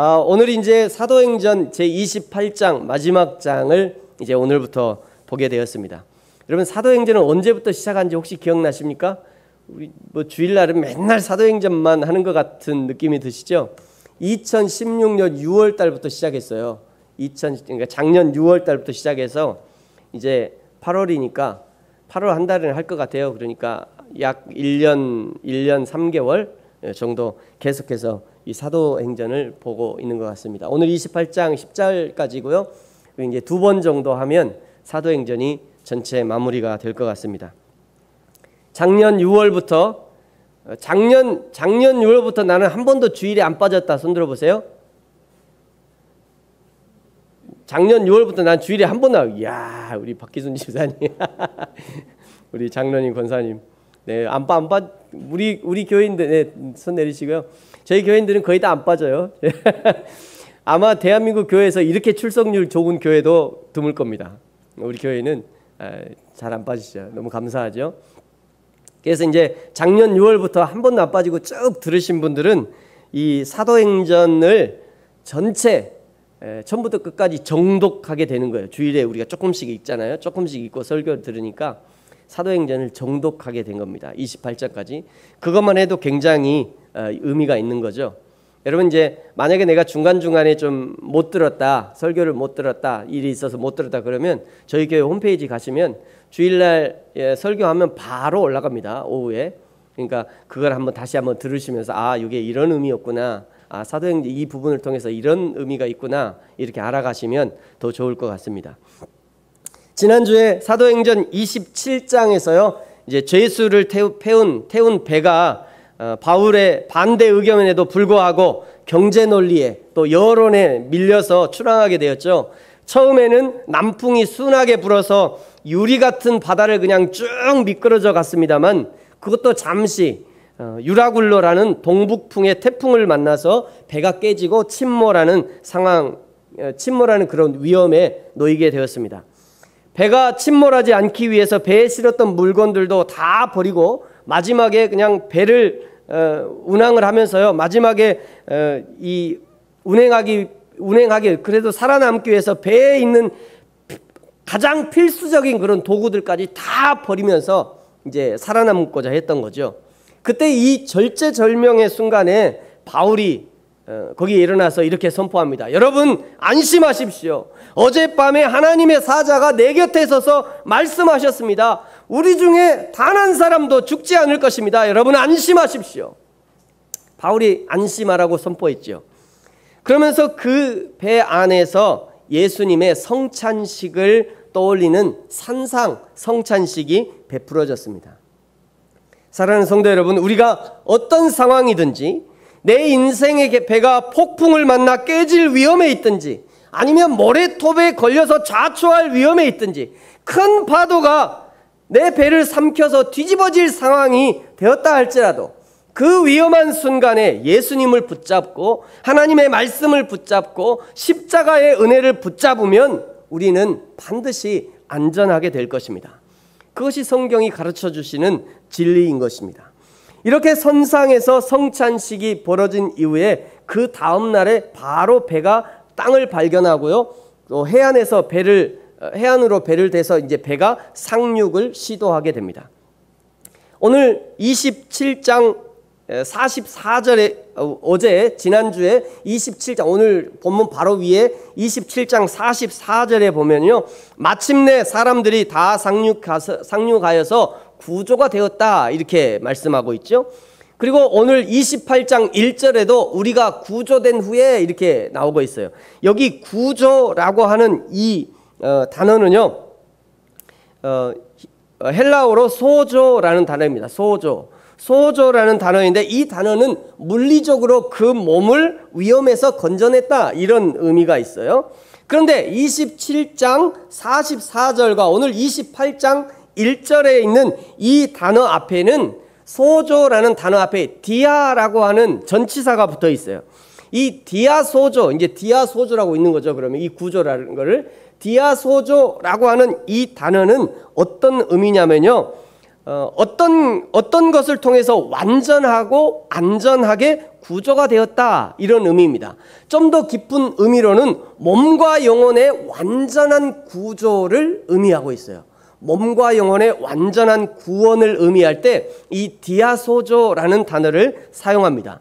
오늘 이제 사도행전 제28장 마지막 장을 이제 오늘부터 보게 되었습니다. 여러분, 사도행전은 언제부터 시작한지 혹시 기억나십니까? 우리 주일날은 맨날 사도행전만 하는 것 같은 느낌이 드시죠? 2016년 6월 달부터 시작했어요. 그러니까 작년 6월 달부터 시작해서 이제 8월이니까 8월 한 달은 할 것 같아요. 그러니까 약 1년 3개월 정도 계속해서 이 사도행전을 보고 있는 것 같습니다. 오늘 28장 10절까지고요. 이제 2번 정도 하면 사도행전이 전체 마무리가 될 것 같습니다. 작년 6월부터 나는 한 번도 주일에 안 빠졌다. 손 들어보세요. 작년 6월부터 난 주일에 한 번도 이야, 우리 박기순 집사님 우리 장로님 권사님, 네, 우리 교인들, 네, 손 내리시고요. 저희 교인들은 거의 다 안 빠져요. 아마 대한민국 교회에서 이렇게 출석률 좋은 교회도 드물 겁니다. 우리 교회는 잘 안 빠지죠. 너무 감사하죠. 그래서 이제 작년 6월부터 한 번도 안 빠지고 쭉 들으신 분들은 이 사도행전을 전체 처음부터 끝까지 정독하게 되는 거예요. 주일에 우리가 조금씩 읽잖아요. 조금씩 읽고 설교를 들으니까 사도행전을 정독하게 된 겁니다. 28장까지. 그것만 해도 굉장히 의미가 있는 거죠. 여러분, 이제 만약에 내가 중간중간에 좀 못 들었다, 설교를 못 들었다, 일이 있어서 못 들었다 그러면 저희 교회 홈페이지 가시면 주일날 설교하면 바로 올라갑니다. 오후에. 그러니까 그걸 다시 한번 들으시면서 이게 이런 의미였구나, 사도행전 이 부분을 통해서 이런 의미가 있구나, 이렇게 알아가시면 더 좋을 것 같습니다. 지난주에 사도행전 27장에서요, 이제 죄수를 태운 배가 바울의 반대 의견에도 불구하고 경제 논리에 또 여론에 밀려서 출항하게 되었죠. 처음에는 남풍이 순하게 불어서 유리 같은 바다를 그냥 쭉 미끄러져 갔습니다만 그것도 잠시 유라굴로라는 동북풍의 태풍을 만나서 배가 깨지고 침몰하는 그런 위험에 놓이게 되었습니다. 배가 침몰하지 않기 위해서 배에 실었던 물건들도 다 버리고 마지막에 그냥 배를 운항을 하면서요, 마지막에 이 운행하기 그래도 살아남기 위해서 배에 있는 가장 필수적인 그런 도구들까지 다 버리면서 이제 살아남고자 했던 거죠. 그때 이 절체절명의 순간에 바울이 거기에 일어나서 이렇게 선포합니다. 여러분, 안심하십시오. 어젯밤에 하나님의 사자가 내 곁에 서서 말씀하셨습니다. 우리 중에 단 한 사람도 죽지 않을 것입니다. 여러분, 안심하십시오. 바울이 안심하라고 선포했죠. 그러면서 그 배 안에서 예수님의 성찬식을 떠올리는 산상 성찬식이 베풀어졌습니다. 사랑하는 성도 여러분, 우리가 어떤 상황이든지 내 인생의 배가 폭풍을 만나 깨질 위험에 있든지 아니면 모래톱에 걸려서 좌초할 위험에 있든지 큰 파도가 내 배를 삼켜서 뒤집어질 상황이 되었다 할지라도 그 위험한 순간에 예수님을 붙잡고 하나님의 말씀을 붙잡고 십자가의 은혜를 붙잡으면 우리는 반드시 안전하게 될 것입니다. 그것이 성경이 가르쳐 주시는 진리인 것입니다. 이렇게 선상에서 성찬식이 벌어진 이후에 그 다음 날에 바로 배가 땅을 발견하고요, 또 해안으로 배를 대서 이제 배가 상륙을 시도하게 됩니다. 오늘 27장 44절에 어제 지난주에 27장 오늘 본문 바로 위에 27장 44절에 보면요, 마침내 사람들이 다 상륙하여서 구조가 되었다 이렇게 말씀하고 있죠. 그리고 오늘 28장 1절에도 우리가 구조된 후에 이렇게 나오고 있어요. 여기 구조라고 하는 이 단어는요, 헬라어로 소조라는 단어입니다. 소조라는 단어인데 이 단어는 물리적으로 그 몸을 위험에서 건져냈다 이런 의미가 있어요. 그런데 27장 44절과 오늘 28장 1절에 있는 이 단어 앞에는 소조라는 단어 앞에 디아라고 하는 전치사가 붙어 있어요. 이 디아소조, 이제 디아소조라고 있는 거죠. 그러면 이 구조라는 거를 디아소조라고 하는 이 단어는 어떤 의미냐면요, 어떤 것을 통해서 완전하고 안전하게 구조가 되었다, 이런 의미입니다. 좀 더 깊은 의미로는 몸과 영혼의 완전한 구조를 의미하고 있어요. 몸과 영혼의 완전한 구원을 의미할 때 이 디아소조라는 단어를 사용합니다.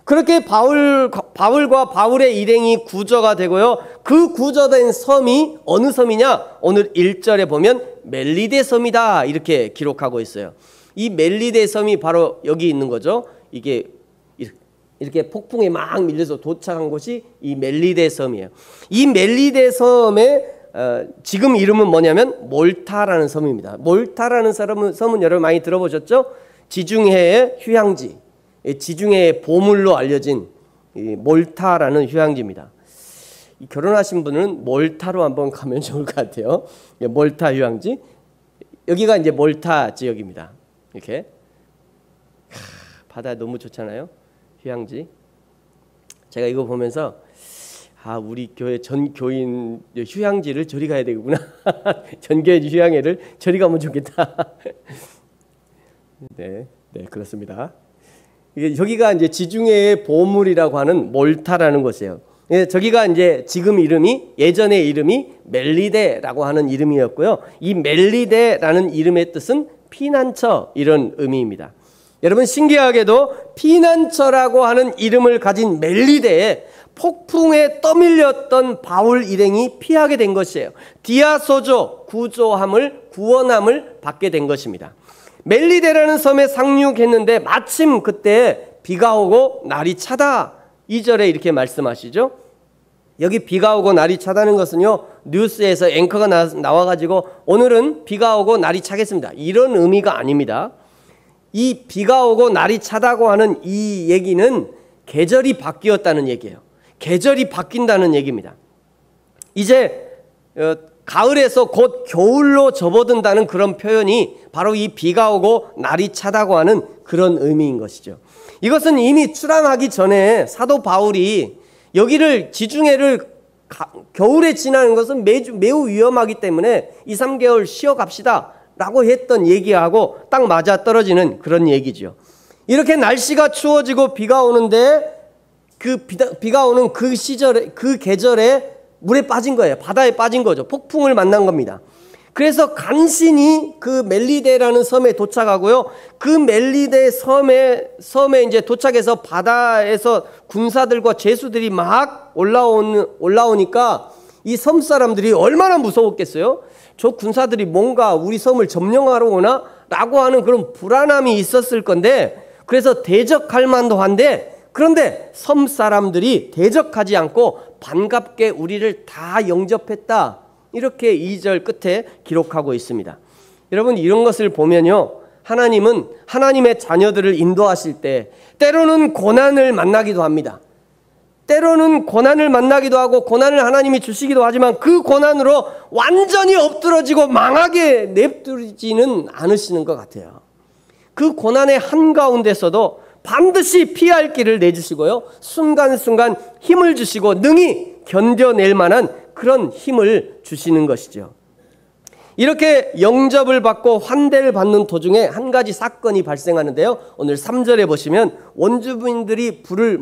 그렇게 바울과 바울의 일행이 구조가 되고요. 그 구조된 섬이 어느 섬이냐? 오늘 1절에 보면 멜리데 섬이다, 이렇게 기록하고 있어요. 이 멜리데 섬이 바로 여기 있는 거죠. 이게 이렇게 폭풍에 막 밀려서 도착한 곳이 이 멜리데 섬이에요. 이 멜리데 섬의 지금 이름은 뭐냐면 몰타라는 섬입니다. 몰타라는 섬은 여러분 많이 들어보셨죠? 지중해의 휴양지, 지중해의 보물로 알려진 몰타라는 휴양지입니다. 결혼하신 분은 몰타로 한번 가면 좋을 것 같아요. 몰타 휴양지. 여기가 이제 몰타 지역입니다. 이렇게 바다 너무 좋잖아요. 휴양지. 제가 이거 보면서 우리 교회 전 교인 휴양지를 저리 가야 되겠구나. 전 교회 휴양회를 저리 가면 좋겠다. 네, 그렇습니다. 여기가 이제 지중해의 보물이라고 하는 몰타라는 곳이에요. 저기가 이제 지금 이름이, 예전의 이름이 멜리데라고 하는 이름이었고요. 이 멜리데라는 이름의 뜻은 피난처, 이런 의미입니다. 여러분, 신기하게도 피난처라고 하는 이름을 가진 멜리데에 폭풍에 떠밀렸던 바울 일행이 피하게 된 것이에요. 디아소조, 구원함을 받게 된 것입니다. 멜리데라는 섬에 상륙했는데 마침 그때 비가 오고 날이 차다, 2절에 이렇게 말씀하시죠. 여기 비가 오고 날이 차다는 것은요, 뉴스에서 앵커가 나와가지고 오늘은 비가 오고 날이 차겠습니다, 이런 의미가 아닙니다. 이 비가 오고 날이 차다고 하는 이 얘기는 계절이 바뀌었다는 얘기예요. 계절이 바뀐다는 얘기입니다. 이제 가을에서 곧 겨울로 접어든다는 그런 표현이 바로 이 비가 오고 날이 차다고 하는 그런 의미인 것이죠. 이것은 이미 출항하기 전에 사도 바울이 여기를, 지중해를 겨울에 지나는 것은 매우 위험하기 때문에 2-3개월 쉬어갑시다 라고 했던 얘기하고 딱 맞아 떨어지는 그런 얘기죠. 이렇게 날씨가 추워지고 비가 오는데 비가 오는 그 시절에, 그 계절에 물에 빠진 거예요. 바다에 빠진 거죠. 폭풍을 만난 겁니다. 그래서 간신히 그 멜리데라는 섬에 도착하고요. 그 멜리데 섬에 이제 도착해서 바다에서 군사들과 죄수들이 막 올라오니까 이 섬 사람들이 얼마나 무서웠겠어요? 저 군사들이 뭔가 우리 섬을 점령하러 오나? 라고 하는 그런 불안함이 있었을 건데, 그래서 대적할 만도 한데, 그런데 섬 사람들이 대적하지 않고 반갑게 우리를 다 영접했다, 이렇게 2절 끝에 기록하고 있습니다. 여러분, 이런 것을 보면요, 하나님은 하나님의 자녀들을 인도하실 때 때로는 고난을 만나기도 합니다. 때로는 고난을 만나기도 하고 고난을 하나님이 주시기도 하지만 그 고난으로 완전히 엎드러지고 망하게 냅두지는 않으시는 것 같아요. 그 고난의 한가운데서도 반드시 피할 길을 내주시고요, 순간순간 힘을 주시고 능히 견뎌낼 만한 그런 힘을 주시는 것이죠. 이렇게 영접을 받고 환대를 받는 도중에 한 가지 사건이 발생하는데요. 오늘 3절에 보시면 원주민들이 불을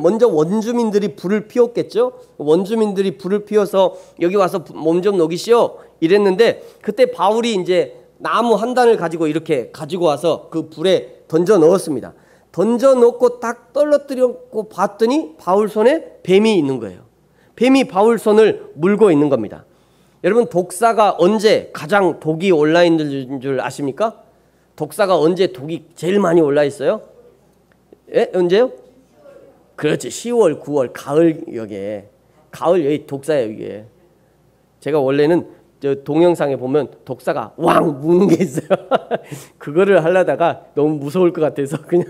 피웠겠죠. 원주민들이 불을 피워서 여기 와서 몸 좀 녹이시오 이랬는데, 그때 바울이 이제 나무 한 단을 가지고 이렇게 가지고 와서 그 불에 던져 넣었습니다. 던져 놓고 딱 떨어뜨리고 봤더니 바울 손에 뱀이 있는 거예요. 뱀이 바울 손을 물고 있는 겁니다. 여러분, 독사가 언제 가장 독이 올라 있는 줄 아십니까? 독사가 언제 독이 제일 많이 올라 있어요? 예? 언제요? 그렇지, 10월, 9월, 가을 여기에. 가을 여기 독사예요, 이게. 제가 원래는 저 동영상에 보면 독사가 왕 무는 게 있어요. 그거를 하려다가 너무 무서울 것 같아서 그냥.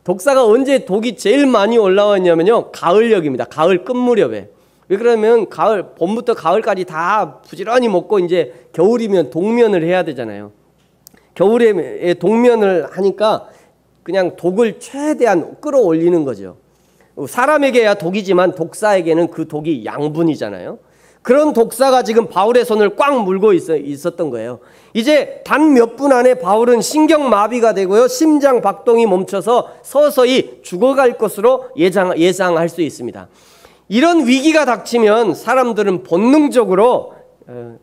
독사가 언제 독이 제일 많이 올라왔냐면요, 가을역입니다. 가을 끝 무렵에. 왜 그러면 봄부터 가을까지 다 부지런히 먹고 이제 겨울이면 동면을 해야 되잖아요. 겨울에 동면을 하니까 그냥 독을 최대한 끌어올리는 거죠. 사람에게야 독이지만 독사에게는 그 독이 양분이잖아요. 그런 독사가 지금 바울의 손을 꽉 물고 있었던 거예요. 이제 단 몇 분 안에 바울은 신경마비가 되고요, 심장 박동이 멈춰서 서서히 죽어갈 것으로 예상할 수 있습니다. 이런 위기가 닥치면 사람들은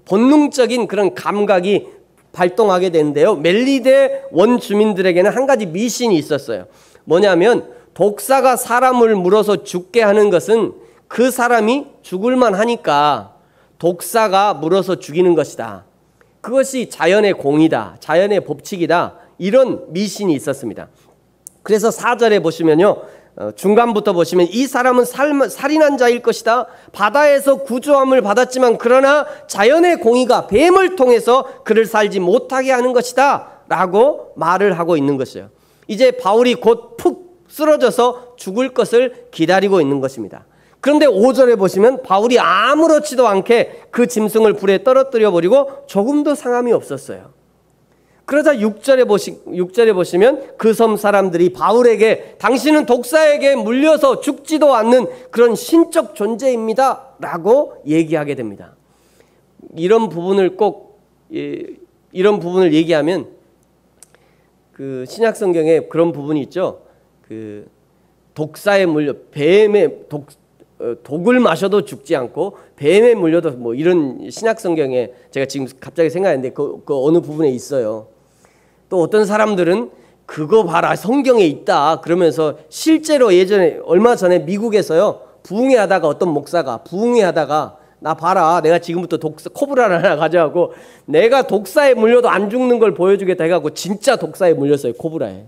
본능적인 그런 감각이 발동하게 되는데요, 멜리데 원주민들에게는 한 가지 미신이 있었어요. 뭐냐면 독사가 사람을 물어서 죽게 하는 것은 그 사람이 죽을만 하니까 독사가 물어서 죽이는 것이다. 그것이 자연의 공이다, 자연의 법칙이다, 이런 미신이 있었습니다. 그래서 4절에 보시면요, 중간부터 보시면 이 사람은 살인한 자일 것이다. 바다에서 구조함을 받았지만 그러나 자연의 공의가 뱀을 통해서 그를 살지 못하게 하는 것이다 라고 말을 하고 있는 것이에요. 이제 바울이 곧 푹 쓰러져서 죽을 것을 기다리고 있는 것입니다. 그런데 5절에 보시면 바울이 아무렇지도 않게 그 짐승을 불에 떨어뜨려 버리고 조금도 상함이 없었어요. 그러자 6절에 보시면 그 섬 사람들이 바울에게 당신은 독사에게 물려서 죽지도 않는 그런 신적 존재입니다 라고 얘기하게 됩니다. 이런 부분을 얘기하면 그 신약 성경에 그런 부분이 있죠. 그 독사에 물려 독을 마셔도 죽지 않고 뱀에 물려도 뭐 이런 신약 성경에 제가 지금 갑자기 생각했는데 그 어느 부분에 있어요. 또 어떤 사람들은 그거 봐라 성경에 있다 그러면서 실제로 예전에 얼마 전에 미국에서요, 부흥회하다가 어떤 목사가 부흥회하다가 나 봐라 내가 지금부터 코브라를 하나 가져가고 내가 독사에 물려도 안 죽는 걸 보여주겠다 해갖고 진짜 독사에 물렸어요. 코브라에.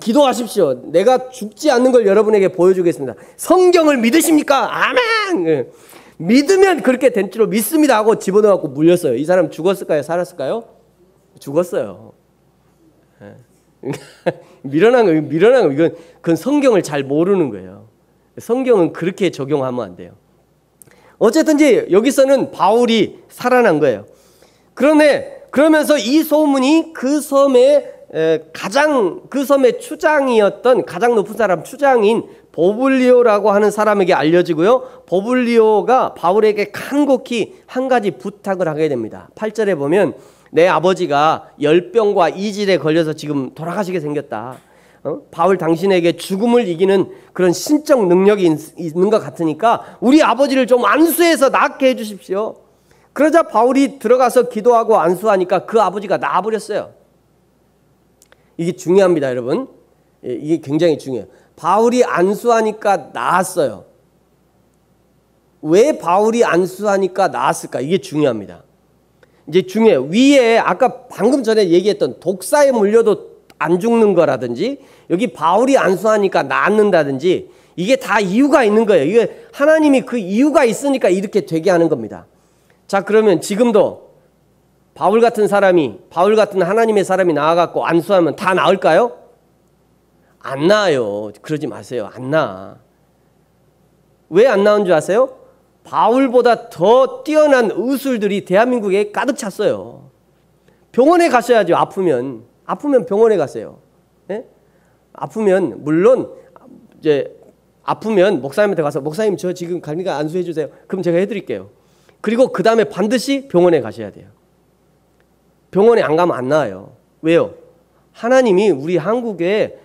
기도하십시오. 내가 죽지 않는 걸 여러분에게 보여주겠습니다. 성경을 믿으십니까? 아멘. 믿으면 그렇게 된 줄로 믿습니다 하고 집어넣어갖고 물렸어요. 이 사람 죽었을까요? 살았을까요? 죽었어요. 미련한 거 그건 성경을 잘 모르는 거예요. 성경은 그렇게 적용하면 안 돼요. 어쨌든지 여기서는 바울이 살아난 거예요. 그러면서 이 소문이 그 섬의 추장이었던 가장 높은 사람 추장인 보블리오라고 하는 사람에게 알려지고요, 보블리오가 바울에게 간곡히 한 가지 부탁을 하게 됩니다. 8절에 보면 내 아버지가 열병과 이질에 걸려서 지금 돌아가시게 생겼다. 바울 당신에게 죽음을 이기는 그런 신적 능력이 있는 것 같으니까 우리 아버지를 좀 안수해서 낫게 해주십시오. 그러자 바울이 들어가서 기도하고 안수하니까 그 아버지가 나아버렸어요. 이게 중요합니다, 여러분. 이게 굉장히 중요해요. 바울이 안수하니까 나았어요. 왜 바울이 안수하니까 나았을까? 이게 중요합니다. 이제 중요해요. 위에 아까 방금 전에 얘기했던 독사에 물려도 안 죽는 거라든지 여기 바울이 안수하니까 낫는다든지 이게 다 이유가 있는 거예요. 이게 하나님이 그 이유가 있으니까 이렇게 되게 하는 겁니다. 자, 그러면 지금도 바울 같은 하나님의 사람이 나와갖고 안수하면 다 나을까요? 안 나아요. 그러지 마세요. 안 나아. 왜 안 나온 줄 아세요? 바울보다 더 뛰어난 의술들이 대한민국에 가득 찼어요. 병원에 가셔야죠. 아프면 병원에 가세요. 네? 아프면 물론 이제 아프면 목사님한테 가서 목사님 저 지금 가니까 안수해 주세요. 그럼 제가 해드릴게요. 그리고 그 다음에 반드시 병원에 가셔야 돼요. 병원에 안 가면 안 나아요. 왜요? 하나님이 우리 한국에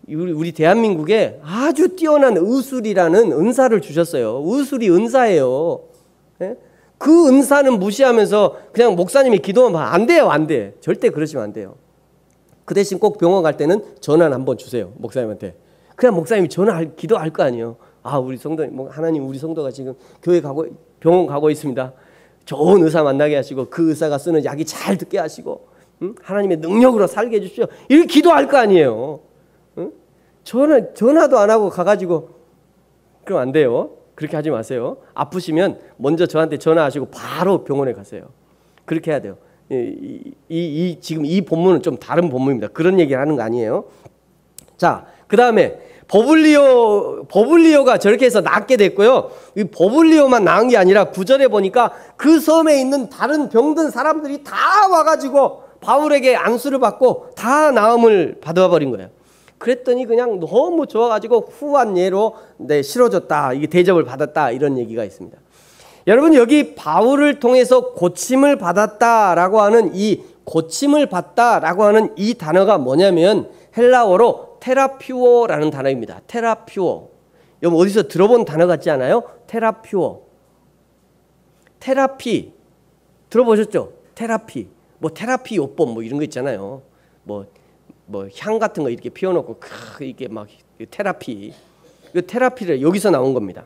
우리 대한민국에 아주 뛰어난 의술이라는 은사를 주셨어요. 의술이 은사예요. 네? 그 은사는 무시하면서 그냥 목사님이 기도하면 안 돼요. 안 돼. 절대 그러시면 안 돼요. 그 대신 꼭 병원 갈 때는 전화를 한번 주세요. 목사님한테. 그냥 목사님이 기도할 거 아니에요. 아, 우리 성도, 하나님 우리 성도가 지금 병원 가고 있습니다. 좋은 의사 만나게 하시고 그 의사가 쓰는 약이 잘 듣게 하시고 하나님의 능력으로 살게 해주십시오. 이렇게 기도할 거 아니에요. 전화도 안 하고 가가지고 그럼 안 돼요. 그렇게 하지 마세요. 아프시면 먼저 저한테 전화하시고 바로 병원에 가세요. 그렇게 해야 돼요. 지금 이 본문은 좀 다른 본문입니다. 그런 얘기를 하는 거 아니에요. 자, 그 다음에 버블리오가 저렇게 해서 낫게 됐고요. 이 버블리오만 나은 게 아니라 9절에 보니까 그 섬에 있는 다른 병든 사람들이 다 와가지고 바울에게 안수를 받고 다 나음을 받아버린 거예요. 그랬더니 그냥 너무 좋아가지고 후한 예로 실어줬다, 이게 대접을 받았다, 이런 얘기가 있습니다. 여러분, 여기 바울을 통해서 고침을 받았다라고 하는 이 고침을 받다라고 하는 이 단어가 뭐냐면 헬라어로 테라퓨어라는 단어입니다. 테라퓨어. 여러분 어디서 들어본 단어 같지 않아요? 테라퓨어. 테라피 들어보셨죠? 테라피. 뭐 테라피 요법 뭐 이런 거 있잖아요. 뭐 향 같은 거 이렇게 피워놓고 이게 막 테라피. 그 테라피를 여기서 나온 겁니다.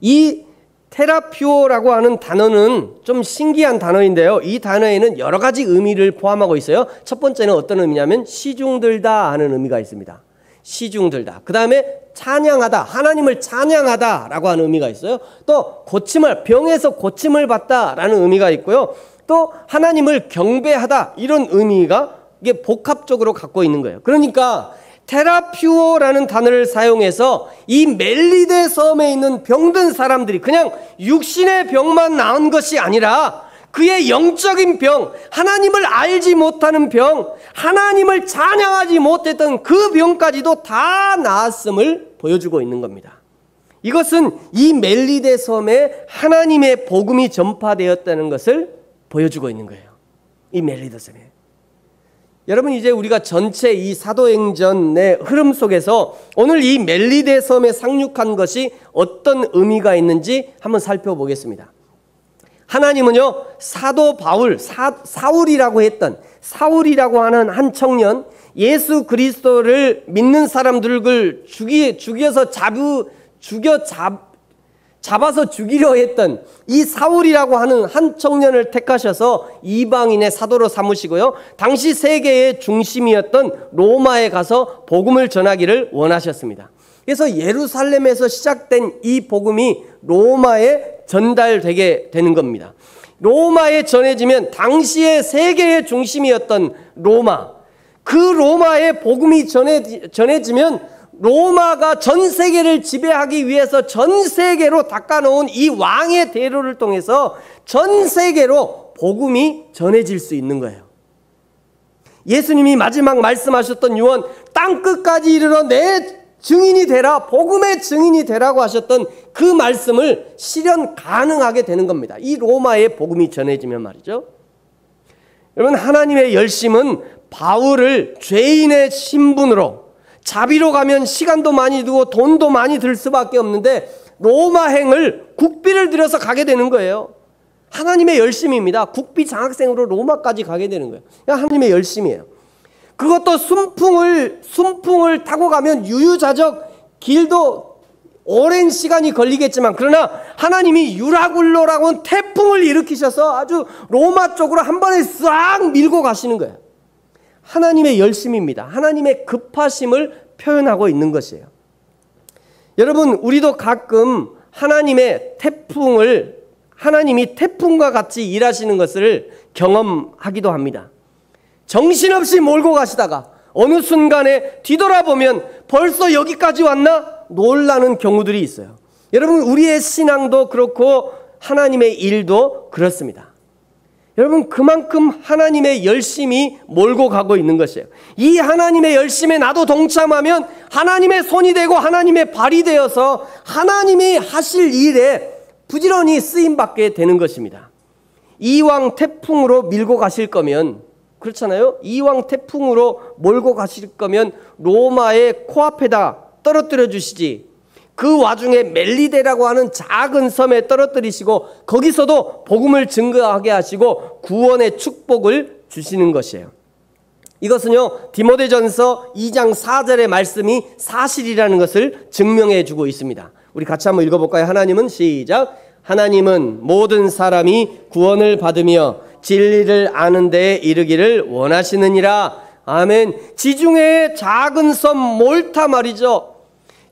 이 테라퓨어라고 하는 단어는 좀 신기한 단어인데요. 이 단어에는 여러 가지 의미를 포함하고 있어요. 첫 번째는 어떤 의미냐면 시중들다 하는 의미가 있습니다. 시중들다. 그 다음에 찬양하다, 하나님을 찬양하다라고 하는 의미가 있어요. 또 병에서 고침을 받다라는 의미가 있고요. 또 하나님을 경배하다, 이런 의미가 이게 복합적으로 갖고 있는 거예요. 그러니까 테라퓨어라는 단어를 사용해서 이 멜리데 섬에 있는 병든 사람들이 그냥 육신의 병만 나은 것이 아니라 그의 영적인 병, 하나님을 알지 못하는 병, 하나님을 찬양하지 못했던 그 병까지도 다 나았음을 보여주고 있는 겁니다. 이것은 이 멜리데 섬에 하나님의 복음이 전파되었다는 것을 보여주고 있는 거예요. 이 멜리데 섬에. 여러분, 이제 우리가 전체 이 사도행전의 흐름 속에서 오늘 이 멜리데 섬에 상륙한 것이 어떤 의미가 있는지 한번 살펴보겠습니다. 하나님은요, 사도 바울, 사울이라고 하는 한 청년, 예수 그리스도를 믿는 사람들을 잡아서 죽이려 했던 이 사울이라고 하는 한 청년을 택하셔서 이방인의 사도로 삼으시고요, 당시 세계의 중심이었던 로마에 가서 복음을 전하기를 원하셨습니다. 그래서 예루살렘에서 시작된 이 복음이 로마에 전달되게 되는 겁니다. 로마에 전해지면 당시의 세계의 중심이었던 로마, 그 로마에 복음이 전해지면 로마가 전 세계를 지배하기 위해서 전 세계로 닦아놓은 이 왕의 대로를 통해서 전 세계로 복음이 전해질 수 있는 거예요. 예수님이 마지막 말씀하셨던 유언, 땅끝까지 이르러 내 증인이 되라, 복음의 증인이 되라고 하셨던 그 말씀을 실현 가능하게 되는 겁니다. 이 로마의 복음이 전해지면 말이죠. 여러분, 하나님의 열심은 바울을 죄인의 신분으로, 자비로 가면 시간도 많이 들고 돈도 많이 들 수밖에 없는데 로마행을 국비를 들여서 가게 되는 거예요. 하나님의 열심입니다. 국비 장학생으로 로마까지 가게 되는 거예요. 하나님의 열심이에요. 그것도 순풍을 타고 가면 유유자적 길도 오랜 시간이 걸리겠지만, 그러나 하나님이 유라굴로라고 하는 태풍을 일으키셔서 아주 로마 쪽으로 한 번에 싹 밀고 가시는 거예요. 하나님의 열심입니다. 하나님의 급하심을 표현하고 있는 것이에요. 여러분, 우리도 가끔 하나님이 태풍과 같이 일하시는 것을 경험하기도 합니다. 정신없이 몰고 가시다가 어느 순간에 뒤돌아보면 벌써 여기까지 왔나? 놀라는 경우들이 있어요. 여러분, 우리의 신앙도 그렇고 하나님의 일도 그렇습니다. 여러분, 그만큼 하나님의 열심이 몰고 가고 있는 것이에요. 이 하나님의 열심에 나도 동참하면 하나님의 손이 되고 하나님의 발이 되어서 하나님이 하실 일에 부지런히 쓰임받게 되는 것입니다. 이왕 태풍으로 밀고 가실 거면, 그렇잖아요. 이왕 태풍으로 몰고 가실 거면 로마의 코앞에다 떨어뜨려 주시지, 그 와중에 멜리데라고 하는 작은 섬에 떨어뜨리시고 거기서도 복음을 증거하게 하시고 구원의 축복을 주시는 것이에요. 이것은요, 디모데전서 2장 4절의 말씀이 사실이라는 것을 증명해 주고 있습니다. 우리 같이 한번 읽어볼까요? 하나님은, 시작, 하나님은 모든 사람이 구원을 받으며 진리를 아는 데에 이르기를 원하시느니라. 아멘. 지중해의 작은 섬 몰타 말이죠.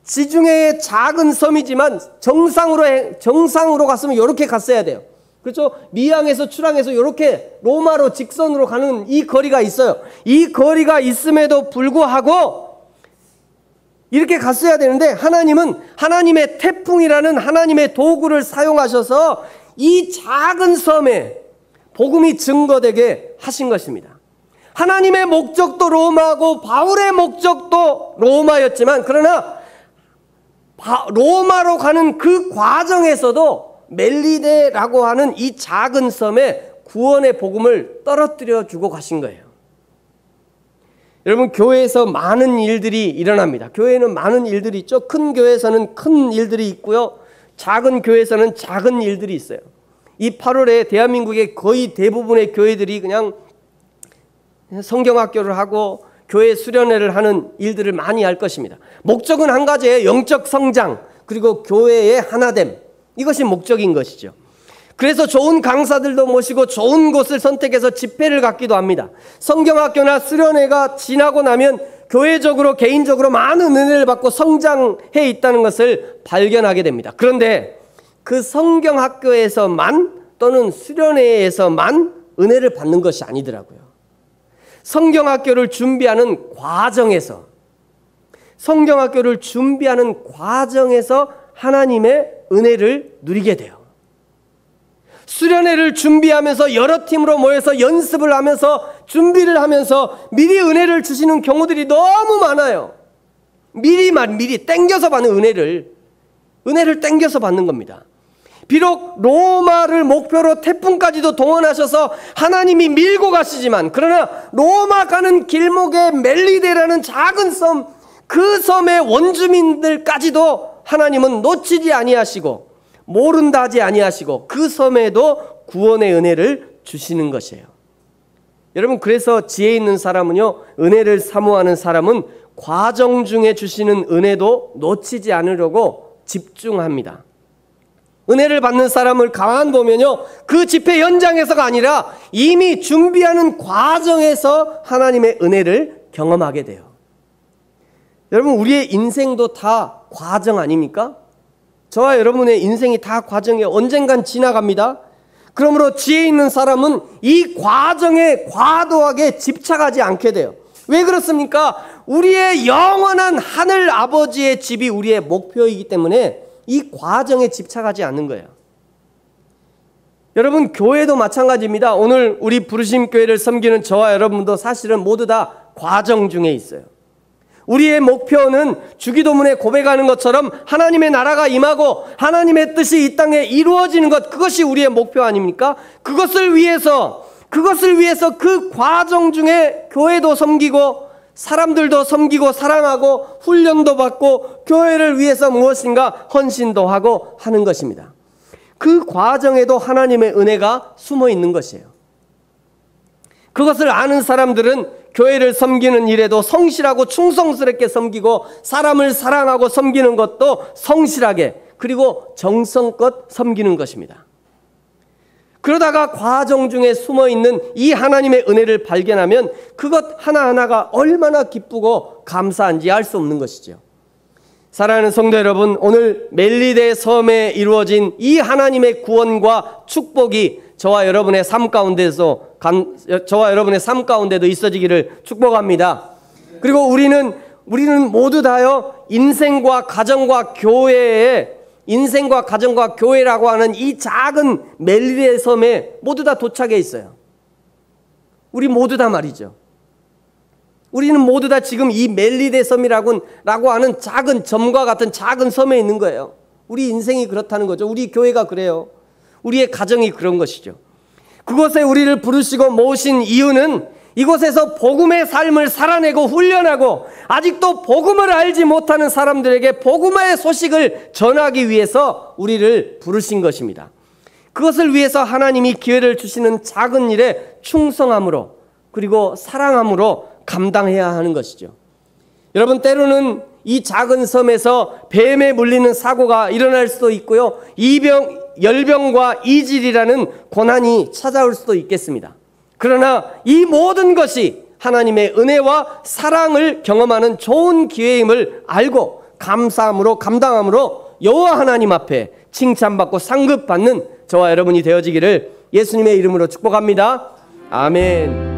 지중해의 작은 섬이지만 정상으로 갔으면 이렇게 갔어야 돼요. 그렇죠? 미항에서 출항해서 이렇게 로마로 직선으로 가는 이 거리가 있어요. 이 거리가 있음에도 불구하고 이렇게 갔어야 되는데, 하나님은 하나님의 태풍이라는 하나님의 도구를 사용하셔서 이 작은 섬에 복음이 증거되게 하신 것입니다. 하나님의 목적도 로마고 바울의 목적도 로마였지만, 그러나 로마로 가는 그 과정에서도 멜리데라고 하는 이 작은 섬에 구원의 복음을 떨어뜨려 주고 가신 거예요. 여러분, 교회에서 많은 일들이 일어납니다. 교회에는 많은 일들이 있죠. 큰 교회에서는 큰 일들이 있고요. 작은 교회에서는 작은 일들이 있어요. 이 8월에 대한민국의 거의 대부분의 교회들이 그냥 성경학교를 하고 교회 수련회를 하는 일들을 많이 할 것입니다. 목적은 한 가지예요. 영적 성장, 그리고 교회의 하나됨. 이것이 목적인 것이죠. 그래서 좋은 강사들도 모시고 좋은 곳을 선택해서 집회를 갖기도 합니다. 성경학교나 수련회가 지나고 나면 교회적으로 개인적으로 많은 은혜를 받고 성장해 있다는 것을 발견하게 됩니다. 그런데 그 성경학교에서만 또는 수련회에서만 은혜를 받는 것이 아니더라고요. 성경학교를 준비하는 과정에서 하나님의 은혜를 누리게 돼요. 수련회를 준비하면서 여러 팀으로 모여서 연습을 하면서 준비를 하면서 미리 은혜를 주시는 경우들이 너무 많아요. 미리 땡겨서 받는 은혜를 땡겨서 받는 겁니다. 비록 로마를 목표로 태풍까지도 동원하셔서 하나님이 밀고 가시지만, 그러나 로마 가는 길목에 멜리데라는 작은 섬, 그 섬의 원주민들까지도 하나님은 놓치지 아니하시고 모른다 하지 아니하시고 그 섬에도 구원의 은혜를 주시는 것이에요. 여러분, 그래서 지혜 있는 사람은요, 은혜를 사모하는 사람은 과정 중에 주시는 은혜도 놓치지 않으려고 집중합니다. 은혜를 받는 사람을 가만 보면요, 그 집회 현장에서가 아니라 이미 준비하는 과정에서 하나님의 은혜를 경험하게 돼요. 여러분, 우리의 인생도 다 과정 아닙니까? 저와 여러분의 인생이 다 과정이에요. 언젠간 지나갑니다. 그러므로 지혜 있는 사람은 이 과정에 과도하게 집착하지 않게 돼요. 왜 그렇습니까? 우리의 영원한 하늘 아버지의 집이 우리의 목표이기 때문에 이 과정에 집착하지 않는 거예요. 여러분, 교회도 마찬가지입니다. 오늘 우리 부르심 교회를 섬기는 저와 여러분도 사실은 모두 다 과정 중에 있어요. 우리의 목표는 주기도문에 고백하는 것처럼 하나님의 나라가 임하고 하나님의 뜻이 이 땅에 이루어지는 것, 그것이 우리의 목표 아닙니까? 그것을 위해서 그 과정 중에 교회도 섬기고 사람들도 섬기고 사랑하고 훈련도 받고 교회를 위해서 무엇인가 헌신도 하고 하는 것입니다. 그 과정에도 하나님의 은혜가 숨어 있는 것이에요. 그것을 아는 사람들은 교회를 섬기는 일에도 성실하고 충성스럽게 섬기고 사람을 사랑하고 섬기는 것도 성실하게 그리고 정성껏 섬기는 것입니다. 그러다가 과정 중에 숨어있는 이 하나님의 은혜를 발견하면 그것 하나하나가 얼마나 기쁘고 감사한지 알 수 없는 것이죠. 사랑하는 성도 여러분, 오늘 멜리데 섬에 이루어진 이 하나님의 구원과 축복이 저와 여러분의 삶 가운데도 있어지기를 축복합니다. 그리고 우리는 모두 다요, 인생과 가정과 교회라고 하는 이 작은 멜리데 섬에 모두 다 도착해 있어요. 우리 모두 다 말이죠. 우리는 모두 다 지금 이 멜리데 섬이라고 하는 작은 점과 같은 작은 섬에 있는 거예요. 우리 인생이 그렇다는 거죠. 우리 교회가 그래요. 우리의 가정이 그런 것이죠. 그곳에 우리를 부르시고 모으신 이유는 이곳에서 복음의 삶을 살아내고 훈련하고 아직도 복음을 알지 못하는 사람들에게 복음의 소식을 전하기 위해서 우리를 부르신 것입니다. 그것을 위해서 하나님이 기회를 주시는 작은 일에 충성함으로 그리고 사랑함으로 감당해야 하는 것이죠. 여러분, 때로는 이 작은 섬에서 뱀에 물리는 사고가 일어날 수도 있고요, 열병과 이질이라는 고난이 찾아올 수도 있겠습니다. 그러나 이 모든 것이 하나님의 은혜와 사랑을 경험하는 좋은 기회임을 알고 감사함으로 감당함으로 여호와 하나님 앞에 칭찬받고 상급받는 저와 여러분이 되어지기를 예수님의 이름으로 축복합니다. 아멘.